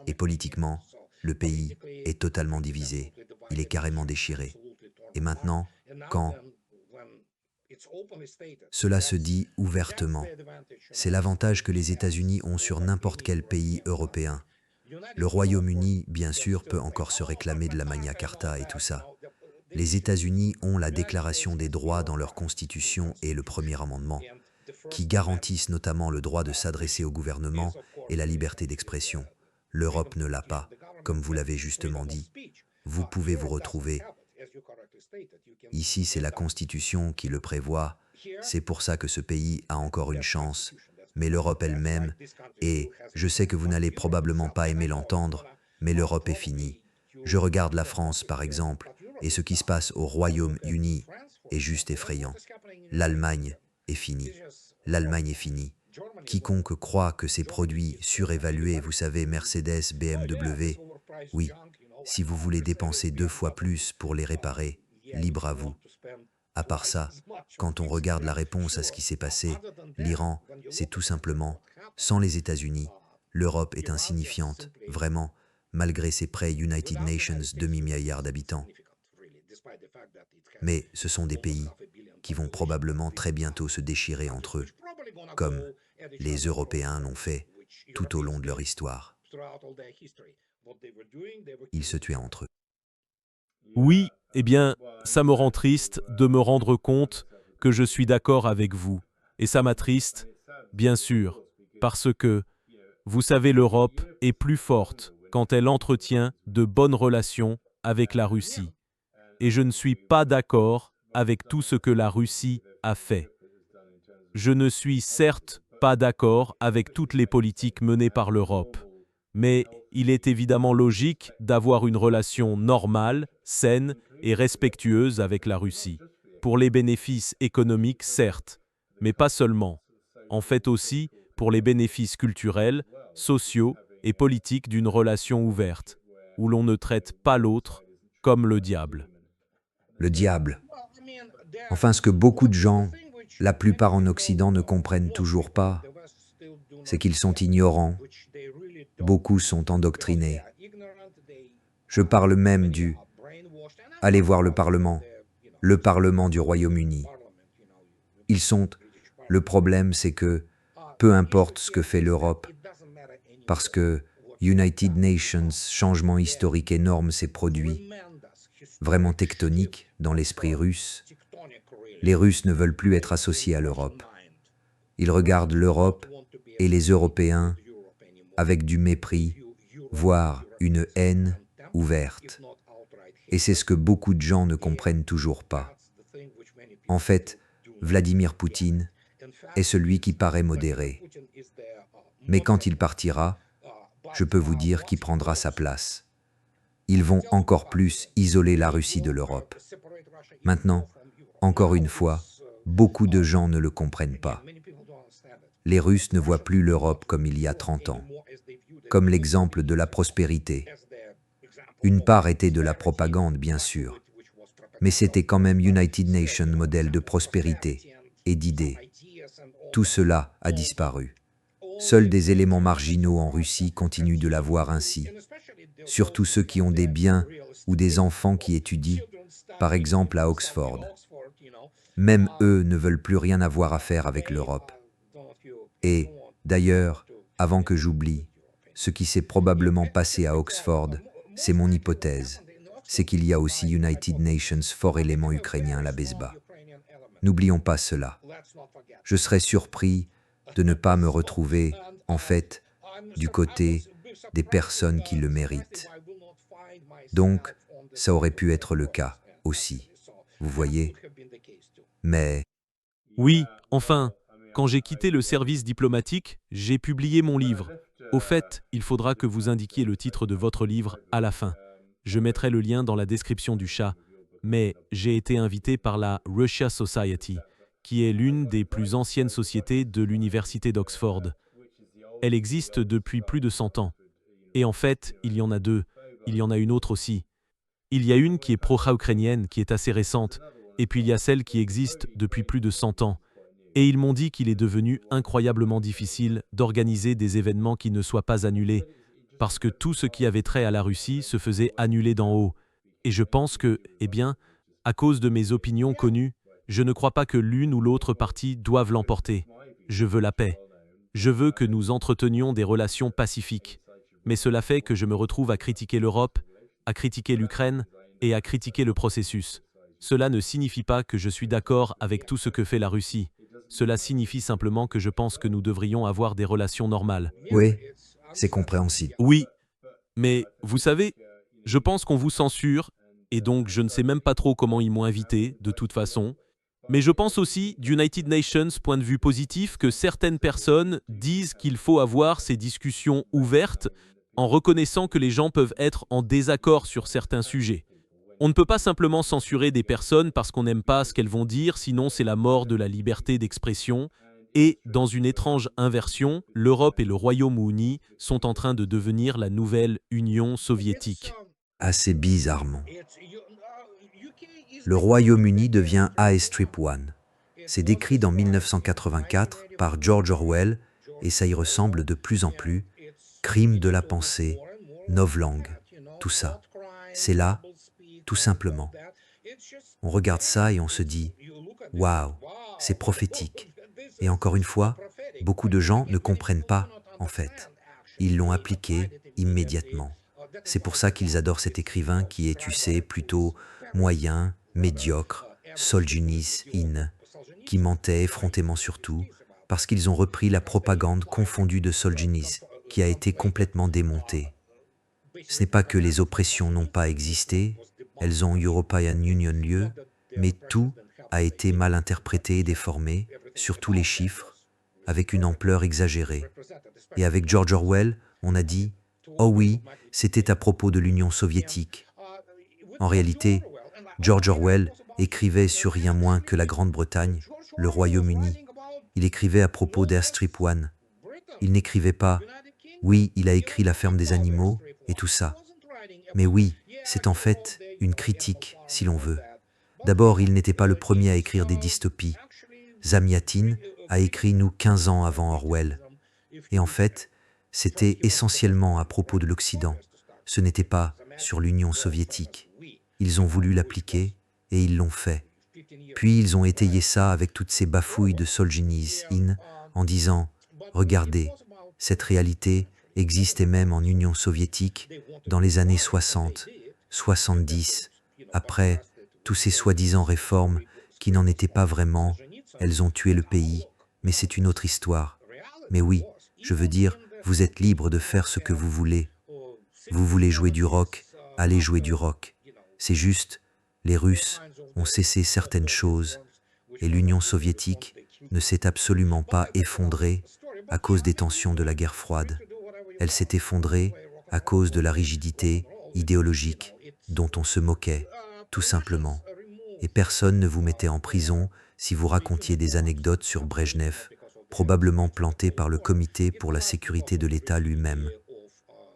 et politiquement, le pays est totalement divisé. Il est carrément déchiré. Et maintenant, quand cela se dit ouvertement, c'est l'avantage que les États-Unis ont sur n'importe quel pays européen. Le Royaume-Uni, bien sûr, peut encore se réclamer de la Magna Carta et tout ça. Les États-Unis ont la Déclaration des droits dans leur Constitution et le Premier Amendement, qui garantissent notamment le droit de s'adresser au gouvernement et la liberté d'expression. L'Europe ne l'a pas, comme vous l'avez justement dit. Vous pouvez vous retrouver. Ici, c'est la Constitution qui le prévoit. C'est pour ça que ce pays a encore une chance. Mais l'Europe elle-même, et je sais que vous n'allez probablement pas aimer l'entendre, mais l'Europe est finie. Je regarde la France, par exemple, et ce qui se passe au Royaume-Uni est juste effrayant. L'Allemagne est finie. L'Allemagne est finie. Quiconque croit que ces produits surévalués, vous savez, Mercedes, BMW, oui, si vous voulez dépenser 2 fois plus pour les réparer, libre à vous. À part ça, quand on regarde la réponse à ce qui s'est passé, l'Iran, c'est tout simplement, sans les États-Unis, l'Europe est insignifiante, vraiment, malgré ses près United Nations demi-milliard d'habitants. Mais ce sont des pays qui vont probablement très bientôt se déchirer entre eux, comme les Européens l'ont fait tout au long de leur histoire. Ils se tuaient entre eux. Oui, eh bien, ça me rend triste de me rendre compte que je suis d'accord avec vous. Et ça m'attriste, bien sûr, parce que, vous savez, l'Europe est plus forte quand elle entretient de bonnes relations avec la Russie. Et je ne suis pas d'accord avec tout ce que la Russie a fait. Je ne suis certes pas d'accord avec toutes les politiques menées par l'Europe, mais il est évidemment logique d'avoir une relation normale, saine et respectueuse avec la Russie. Pour les bénéfices économiques, certes, mais pas seulement. En fait aussi pour les bénéfices culturels, sociaux et politiques d'une relation ouverte, où l'on ne traite pas l'autre comme le diable. Le diable. Enfin, ce que beaucoup de gens, la plupart en Occident, ne comprennent toujours pas, c'est qu'ils sont ignorants. Beaucoup sont endoctrinés. Je parle même du « allez voir le Parlement du Royaume-Uni ». Ils sont... Le problème, c'est que, peu importe ce que fait l'Europe, parce que United Nations, changement historique énorme s'est produit, vraiment tectonique dans l'esprit russe. Les Russes ne veulent plus être associés à l'Europe. Ils regardent l'Europe et les Européens avec du mépris, voire une haine ouverte. Et c'est ce que beaucoup de gens ne comprennent toujours pas. En fait, Vladimir Poutine est celui qui paraît modéré. Mais quand il partira, je peux vous dire qu'il prendra sa place. Ils vont encore plus isoler la Russie de l'Europe. Maintenant, encore une fois, beaucoup de gens ne le comprennent pas. Les Russes ne voient plus l'Europe comme il y a 30 ans. comme l'exemple de la prospérité. Une part était de la propagande, bien sûr, mais c'était quand même United Nations modèle de prospérité et d'idées. Tout cela a disparu. Seuls des éléments marginaux en Russie continuent de la voir ainsi, surtout ceux qui ont des biens ou des enfants qui étudient, par exemple à Oxford. Même eux ne veulent plus rien avoir à faire avec l'Europe. Et, d'ailleurs, avant que j'oublie, ce qui s'est probablement passé à Oxford, c'est mon hypothèse, c'est qu'il y a aussi United Nations fort élément ukrainien à la Besba. N'oublions pas cela. Je serais surpris de ne pas me retrouver, en fait, du côté des personnes qui le méritent. Donc, ça aurait pu être le cas aussi, vous voyez. Mais Oui, enfin, quand j'ai quitté le service diplomatique, j'ai publié mon livre. Au fait, il faudra que vous indiquiez le titre de votre livre à la fin. Je mettrai le lien dans la description du chat, mais j'ai été invité par la Russia Society, qui est l'une des plus anciennes sociétés de l'université d'Oxford. Elle existe depuis plus de 100 ans. Et en fait, il y en a deux. Il y en a une autre aussi. Il y a une qui est pro-ukrainienne, qui est assez récente, et puis il y a celle qui existe depuis plus de 100 ans. Et ils m'ont dit qu'il est devenu incroyablement difficile d'organiser des événements qui ne soient pas annulés, parce que tout ce qui avait trait à la Russie se faisait annuler d'en haut. Et je pense que, eh bien, à cause de mes opinions connues, je ne crois pas que l'une ou l'autre partie doive l'emporter. Je veux la paix. Je veux que nous entretenions des relations pacifiques. Mais cela fait que je me retrouve à critiquer l'Europe, à critiquer l'Ukraine et à critiquer le processus. Cela ne signifie pas que je suis d'accord avec tout ce que fait la Russie. Cela signifie simplement que je pense que nous devrions avoir des relations normales. oui, c'est compréhensible. Oui, mais vous savez, je pense qu'on vous censure, et donc je ne sais même pas trop comment ils m'ont invité, de toute façon. Mais je pense aussi, d'United Nations, point de vue positif, que certaines personnes disent qu'il faut avoir ces discussions ouvertes en reconnaissant que les gens peuvent être en désaccord sur certains sujets. On ne peut pas simplement censurer des personnes parce qu'on n'aime pas ce qu'elles vont dire, sinon c'est la mort de la liberté d'expression. Et, dans une étrange inversion, l'Europe et le Royaume-Uni sont en train de devenir la nouvelle Union soviétique. Assez bizarrement. Le Royaume-Uni devient Strip One. C'est décrit dans 1984 par George Orwell et ça y ressemble de plus en plus. Crime de la pensée, novlangue, tout ça. C'est là, tout simplement. On regarde ça et on se dit « Waouh, c'est prophétique ». Et encore une fois, beaucoup de gens ne comprennent pas, en fait. Ils l'ont appliqué immédiatement. C'est pour ça qu'ils adorent cet écrivain qui est, tu sais, plutôt moyen, médiocre, Solzhenitsyn, qui mentait effrontément surtout, parce qu'ils ont repris la propagande confondue de Solzhenitsyn, qui a été complètement démontée. Ce n'est pas que les oppressions n'ont pas existé, elles ont European Union lieu, mais tout a été mal interprété et déformé, surtout les chiffres, avec une ampleur exagérée. Et avec George Orwell, on a dit « Oh oui, c'était à propos de l'Union soviétique ». En réalité, George Orwell écrivait sur rien moins que la Grande-Bretagne, le Royaume-Uni. Il écrivait à propos d'Airstrip One. Il n'écrivait pas « Oui, il a écrit La ferme des animaux » et tout ça. Mais oui, c'est en fait une critique, si l'on veut. D'abord, il n'était pas le premier à écrire des dystopies. Zamyatin a écrit nous 15 ans avant Orwell. Et en fait, c'était essentiellement à propos de l'Occident. Ce n'était pas sur l'Union soviétique. Ils ont voulu l'appliquer et ils l'ont fait. Puis ils ont étayé ça avec toutes ces bafouilles de Solzhenitsyn en disant « Regardez, cette réalité existait même en Union soviétique dans les années 60, 70, après tous ces soi-disant réformes qui n'en étaient pas vraiment, elles ont tué le pays, mais c'est une autre histoire. Mais oui, je veux dire, vous êtes libre de faire ce que vous voulez. Vous voulez jouer du rock, allez jouer du rock. C'est juste, les Russes ont cessé certaines choses et l'Union soviétique ne s'est absolument pas effondrée à cause des tensions de la guerre froide. Elle s'est effondrée à cause de la rigidité idéologique dont on se moquait, tout simplement. Et personne ne vous mettait en prison si vous racontiez des anecdotes sur Brejnev, probablement plantées par le Comité pour la sécurité de l'État lui-même.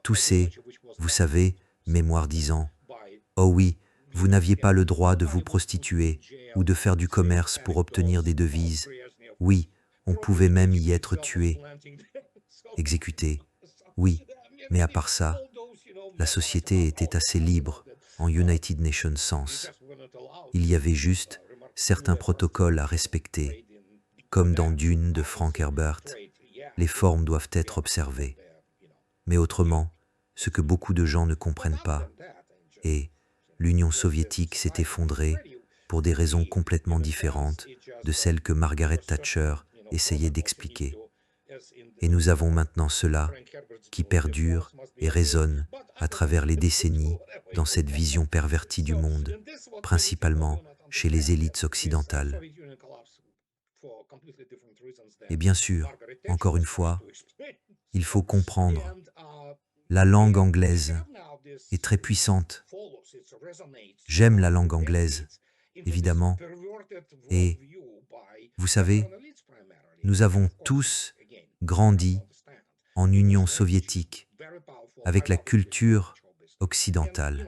Tous ces, vous savez, mémoires disant « Oh oui, vous n'aviez pas le droit de vous prostituer ou de faire du commerce pour obtenir des devises. Oui, on pouvait même y être tué, exécuté. Oui, mais à part ça, la société était assez libre en United Nations sens. Il y avait juste certains protocoles à respecter. Comme dans Dune de Frank Herbert, les formes doivent être observées. Mais autrement, ce que beaucoup de gens ne comprennent pas est l'Union soviétique s'est effondrée pour des raisons complètement différentes de celles que Margaret Thatcher essayait d'expliquer. Et nous avons maintenant cela qui perdure et résonne à travers les décennies dans cette vision pervertie du monde, principalement chez les élites occidentales. Et bien sûr, encore une fois, il faut comprendre, la langue anglaise est très puissante. J'aime la langue anglaise, évidemment, et vous savez, nous avons tous grandi en Union soviétique, avec la culture occidentale.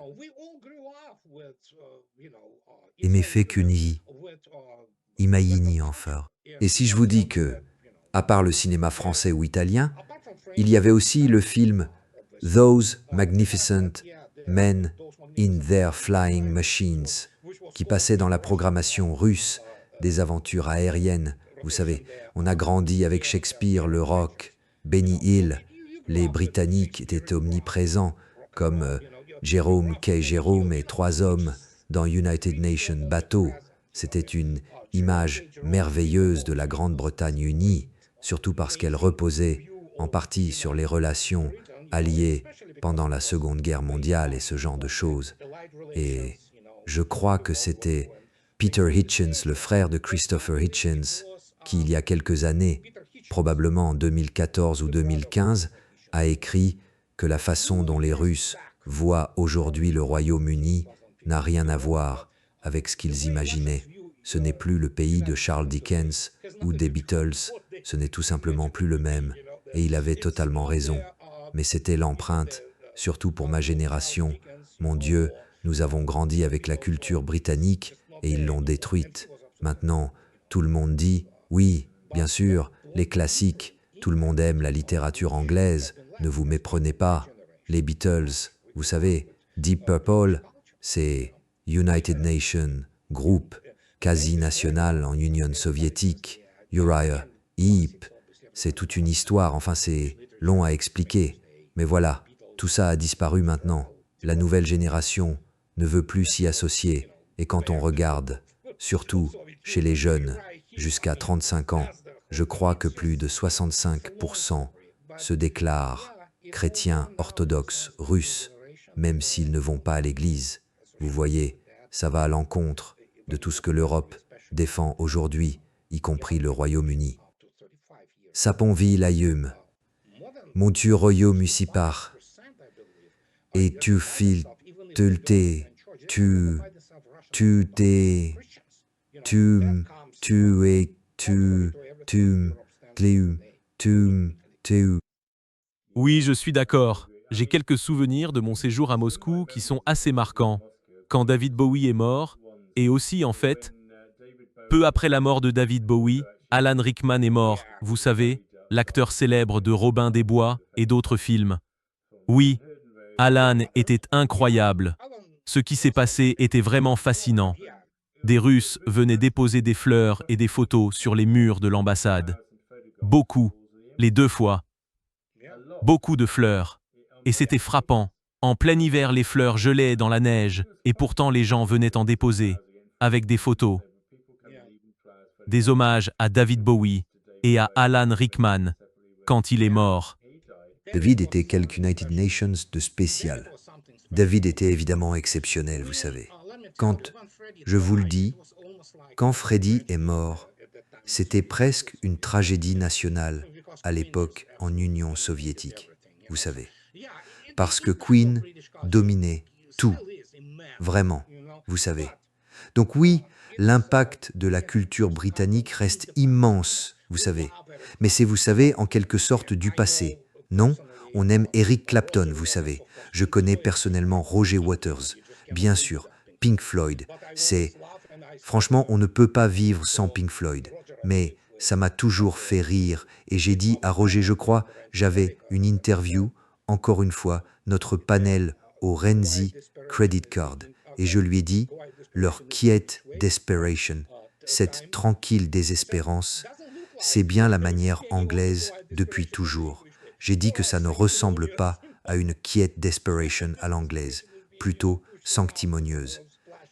Et me fait qu'uni, imaini enfin. Et si je vous dis que, à part le cinéma français ou italien, il y avait aussi le film Those Magnificent Men in Their Flying Machines, qui passait dans la programmation russe des aventures aériennes. Vous savez, on a grandi avec Shakespeare, le rock, Benny Hill. Les Britanniques étaient omniprésents, comme Jerome K. Jerome et trois hommes dans United Nations bateau. C'était une image merveilleuse de la Grande-Bretagne unie, surtout parce qu'elle reposait en partie sur les relations alliées pendant la Seconde Guerre mondiale et ce genre de choses. Et je crois que c'était Peter Hitchens, le frère de Christopher Hitchens, qui il y a quelques années, probablement en 2014 ou 2015, a écrit que la façon dont les Russes voient aujourd'hui le Royaume-Uni n'a rien à voir avec ce qu'ils imaginaient. Ce n'est plus le pays de Charles Dickens ou des Beatles, ce n'est tout simplement plus le même, et il avait totalement raison. Mais c'était l'empreinte, surtout pour ma génération. Mon Dieu, nous avons grandi avec la culture britannique et ils l'ont détruite. Maintenant, tout le monde dit, oui, bien sûr, les classiques, tout le monde aime la littérature anglaise, ne vous méprenez pas. Les Beatles, vous savez, Deep Purple, c'est United Nations, groupe quasi national en Union soviétique. Uriah Heep, c'est toute une histoire, enfin c'est long à expliquer. Mais voilà, tout ça a disparu maintenant. La nouvelle génération ne veut plus s'y associer. Et quand on regarde, surtout chez les jeunes, jusqu'à 35 ans, je crois que plus de 65% se déclarent chrétiens orthodoxes russes, même s'ils ne vont pas à l'église. Vous voyez, ça va à l'encontre de tout ce que l'Europe défend aujourd'hui, y compris le Royaume-Uni. Saponvi layum, montu royaume musipar, et tu fil tulte, tu t'es, tu es, tu. Oui, je suis d'accord. J'ai quelques souvenirs de mon séjour à Moscou qui sont assez marquants. Quand David Bowie est mort, et aussi, en fait, peu après la mort de David Bowie, Alan Rickman est mort, vous savez, l'acteur célèbre de Robin des Bois et d'autres films. Oui, Alan était incroyable. Ce qui s'est passé était vraiment fascinant. Des Russes venaient déposer des fleurs et des photos sur les murs de l'ambassade. Beaucoup, les 2 fois. Beaucoup de fleurs. Et c'était frappant. En plein hiver, les fleurs gelaient dans la neige, et pourtant les gens venaient en déposer, avec des photos. Des hommages à David Bowie et à Alan Rickman, quand il est mort. David était quelque United Nations de spécial. David était évidemment exceptionnel, vous savez. Quand, je vous le dis, quand Freddie est mort, c'était presque une tragédie nationale à l'époque en Union soviétique, vous savez. Parce que Queen dominait tout, vraiment, vous savez. Donc oui, l'impact de la culture britannique reste immense, vous savez. Mais c'est, vous savez, en quelque sorte du passé. Non, On aime Eric Clapton, vous savez. Je connais personnellement Roger Waters. Bien sûr, Pink Floyd. Franchement, on ne peut pas vivre sans Pink Floyd. Mais ça m'a toujours fait rire et j'ai dit à Roger, je crois, j'avais une interview, encore une fois, notre panel au Renzi Credit Card. Et je lui ai dit, leur quiet desperation, cette tranquille désespérance, c'est bien la manière anglaise depuis toujours. J'ai dit que ça ne ressemble pas à une quiet desperation à l'anglaise, plutôt sanctimonieuse.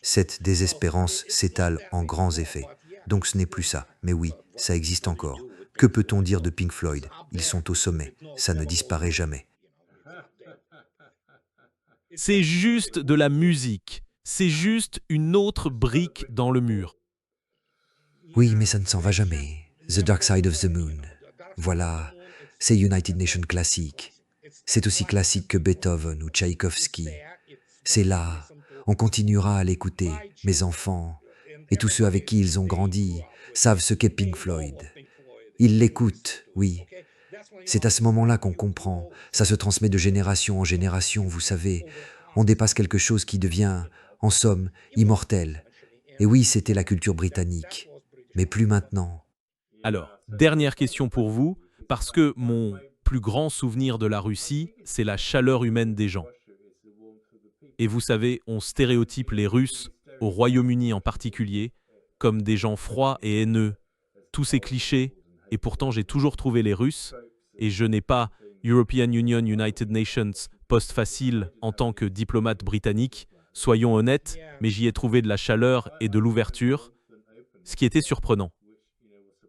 Cette désespérance s'étale en grands effets. Donc ce n'est plus ça, mais oui, ça existe encore. Que peut-on dire de Pink Floyd? Ils sont au sommet, ça ne disparaît jamais. C'est juste de la musique. C'est juste une autre brique dans le mur. Oui, mais ça ne s'en va jamais. The Dark Side of the Moon. Voilà, c'est United Nations classique. C'est aussi classique que Beethoven ou Tchaïkovski. C'est là, on continuera à l'écouter. Mes enfants et tous ceux avec qui ils ont grandi savent ce qu'est Pink Floyd. Ils l'écoutent, oui. C'est à ce moment-là qu'on comprend. Ça se transmet de génération en génération, vous savez. On dépasse quelque chose qui devient, en somme, immortel. Et oui, c'était la culture britannique. Mais plus maintenant. Alors, dernière question pour vous, parce que mon plus grand souvenir de la Russie, c'est la chaleur humaine des gens. Et vous savez, on stéréotype les Russes, au Royaume-Uni en particulier, comme des gens froids et haineux. Tous ces clichés, et pourtant j'ai toujours trouvé les Russes, et je n'ai pas European Union, United Nations, poste facile en tant que diplomate britannique, soyons honnêtes, mais j'y ai trouvé de la chaleur et de l'ouverture, ce qui était surprenant.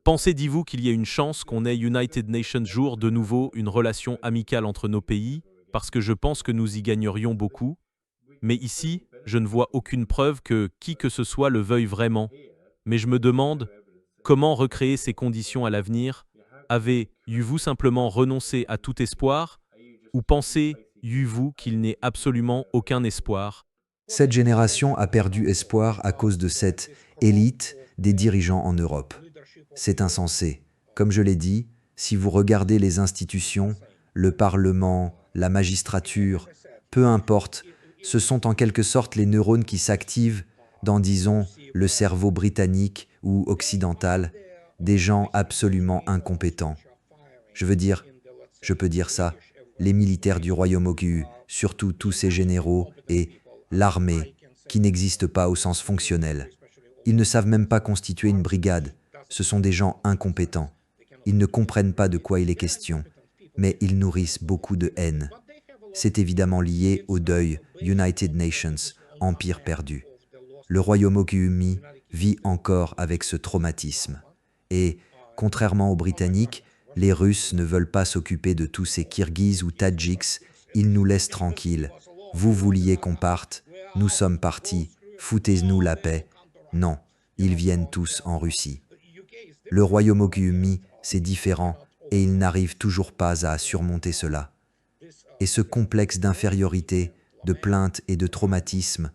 Pensez-vous qu'il y ait une chance qu'on ait United Nations jour de nouveau une relation amicale entre nos pays, parce que je pense que nous y gagnerions beaucoup, mais ici, je ne vois aucune preuve que qui que ce soit le veuille vraiment. Mais je me demande, comment recréer ces conditions à l'avenir? Avez-vous simplement renoncé à tout espoir? Ou pensez-vous qu'il n'ait absolument aucun espoir? Cette génération a perdu espoir à cause de cette élite des dirigeants en Europe. C'est insensé. Comme je l'ai dit, si vous regardez les institutions, le Parlement, la magistrature, peu importe, ce sont en quelque sorte les neurones qui s'activent dans, disons, le cerveau britannique ou occidental, des gens absolument incompétents. Je peux dire ça, les militaires du Royaume-Uni, surtout tous ces généraux, et l'armée, qui n'existe pas au sens fonctionnel. Ils ne savent même pas constituer une brigade. Ce sont des gens incompétents. Ils ne comprennent pas de quoi il est question, mais ils nourrissent beaucoup de haine. C'est évidemment lié au deuil United Nations, empire perdu. Le Royaume-Uni vit encore avec ce traumatisme. Et, contrairement aux Britanniques, les Russes ne veulent pas s'occuper de tous ces Kirghizes ou Tadjiks, ils nous laissent tranquilles. Vous vouliez qu'on parte, nous sommes partis, foutez-nous la paix. Non, ils viennent tous en Russie. Le Royaume-Uni, c'est différent et ils n'arrivent toujours pas à surmonter cela. Et ce complexe d'infériorité, de plainte et de traumatisme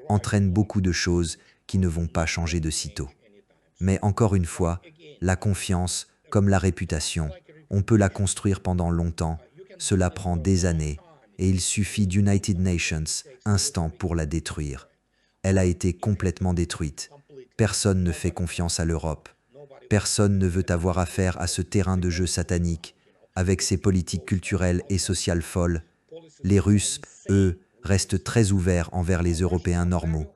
entraîne beaucoup de choses qui ne vont pas changer de sitôt. Mais encore une fois, la confiance, comme la réputation, on peut la construire pendant longtemps, cela prend des années, et il suffit d'United Nations instant pour la détruire. Elle a été complètement détruite. Personne ne fait confiance à l'Europe. Personne ne veut avoir affaire à ce terrain de jeu satanique, avec ses politiques culturelles et sociales folles. Les Russes, eux, restent très ouverts envers les Européens normaux.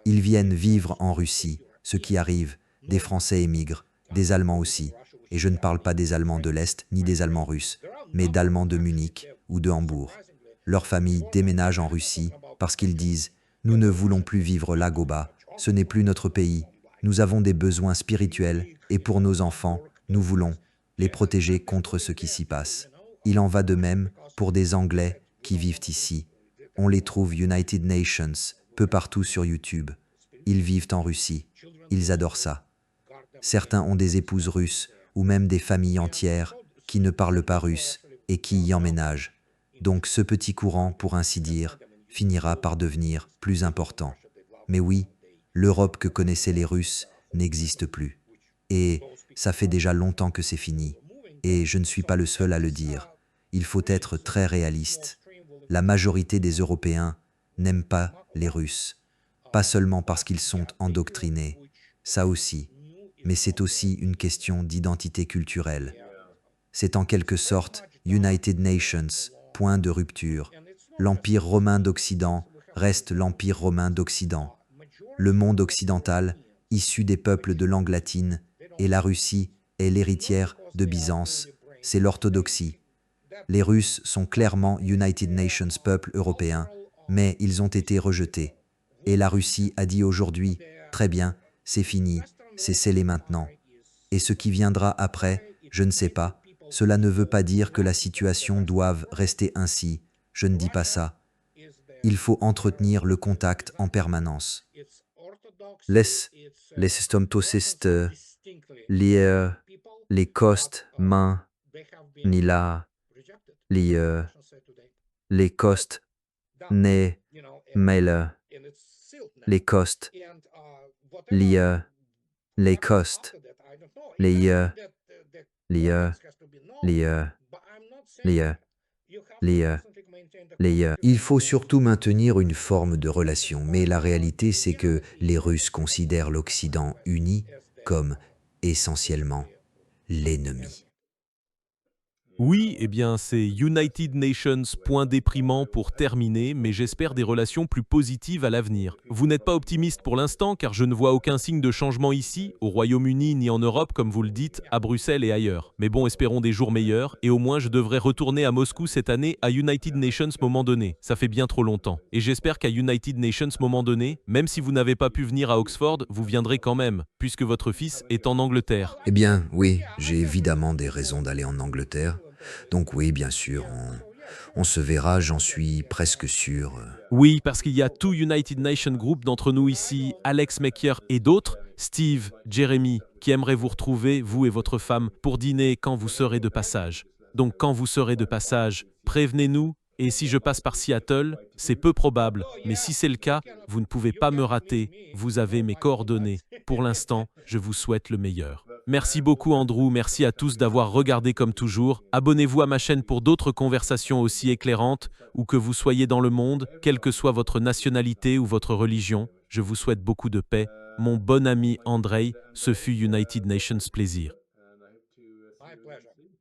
Ils viennent vivre en Russie, ce qui arrive. Des Français émigrent, des Allemands aussi. Et je ne parle pas des Allemands de l'Est ni des Allemands russes, mais d'Allemands de Munich ou de Hambourg. Leurs familles déménagent en Russie parce qu'ils disent « Nous ne voulons plus vivre là, Goba, ce n'est plus notre pays. Nous avons des besoins spirituels et pour nos enfants, nous voulons les protéger contre ce qui s'y passe. » Il en va de même pour des Anglais qui vivent ici. On les trouve United Nations, peu partout sur YouTube. Ils vivent en Russie. Ils adorent ça. Certains ont des épouses russes ou même des familles entières qui ne parlent pas russe et qui y emménagent. Donc ce petit courant, pour ainsi dire, finira par devenir plus important. Mais oui, l'Europe que connaissaient les Russes n'existe plus. Et ça fait déjà longtemps que c'est fini. Et je ne suis pas le seul à le dire. Il faut être très réaliste. La majorité des Européens n'aiment pas les Russes, pas seulement parce qu'ils sont endoctrinés, ça aussi, mais c'est aussi une question d'identité culturelle. C'est en quelque sorte United Nations, point de rupture. L'Empire romain d'Occident reste l'Empire romain d'Occident. Le monde occidental, issu des peuples de langue latine, et la Russie est l'héritière de Byzance, c'est l'orthodoxie. Les Russes sont clairement United Nations peuple européen, mais ils ont été rejetés. Et la Russie a dit aujourd'hui, très bien, c'est fini, c'est scellé maintenant. Et ce qui viendra après, je ne sais pas, cela ne veut pas dire que la situation doive rester ainsi, je ne dis pas ça. Il faut entretenir le contact en permanence. Les stomtosistes, les costes, mains, ni la, les costes, né, mail, les costes, les costes, les, Il faut surtout maintenir une forme de relation, mais la réalité c'est que les Russes considèrent l'Occident uni comme essentiellement l'ennemi. Oui, eh bien c'est United Nations, point déprimant pour terminer, mais j'espère des relations plus positives à l'avenir. Vous n'êtes pas optimiste pour l'instant, car je ne vois aucun signe de changement ici, au Royaume-Uni ni en Europe, comme vous le dites, à Bruxelles et ailleurs. Mais bon, espérons des jours meilleurs, et au moins je devrais retourner à Moscou cette année à United Nations moment donné. Ça fait bien trop longtemps. Et j'espère qu'à United Nations moment donné, même si vous n'avez pas pu venir à Oxford, vous viendrez quand même, puisque votre fils est en Angleterre. Eh bien, oui, j'ai évidemment des raisons d'aller en Angleterre. Donc oui, bien sûr, on se verra, j'en suis presque sûr. Oui, parce qu'il y a tout United Nations Group d'entre nous ici, Alex Maker et d'autres, Steve, Jeremy, qui aimeraient vous retrouver, vous et votre femme, pour dîner quand vous serez de passage. Donc quand vous serez de passage, prévenez-nous, et si je passe par Seattle, c'est peu probable, mais si c'est le cas, vous ne pouvez pas me rater, vous avez mes coordonnées. Pour l'instant, je vous souhaite le meilleur. Merci beaucoup Andrew, merci à tous d'avoir regardé comme toujours. Abonnez-vous à ma chaîne pour d'autres conversations aussi éclairantes, où que vous soyez dans le monde, quelle que soit votre nationalité ou votre religion. Je vous souhaite beaucoup de paix. Mon bon ami Andrei, ce fut United Nations Plaisir.